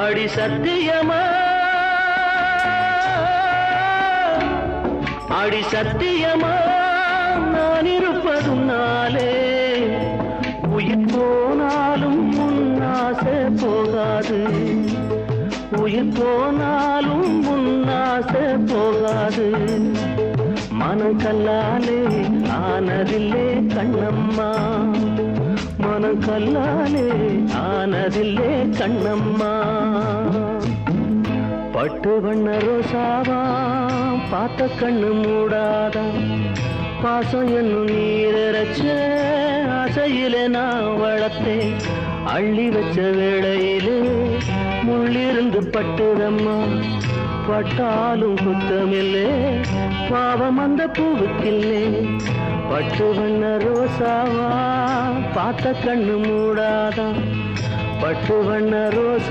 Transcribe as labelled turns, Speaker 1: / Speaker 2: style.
Speaker 1: அடி சத்தியமா அடி சத்தியமா நான் இருப்பதுனாலே உயிர் போனாலும் முன்னாசை போகாது உயிர் போனாலும் முன்னாசை போகாது மனம் கல்லாலே ஆனதில்லே கண்ணம்மா மனம் கல்லாலே ஆனதில்லே கண்ணம்மா பட்டு வண்ண ரோசாவா பார்த்த கண்ணு மூடாதா பாசம் என்னும் நீரச்ச ஆசையிலே நான் வளர்த்தேன் அள்ளி வச்ச வேளையிலே முள்ளிருந்து பட்டுதம்மா பட்டாலும் குத்தமில்லே பாவம் அந்த பூவுக்கில்லே பட்டு வண்ண ரோசாவா பார்த்த கண்ணு மூடாதா பட்டு வண்ண ரோசா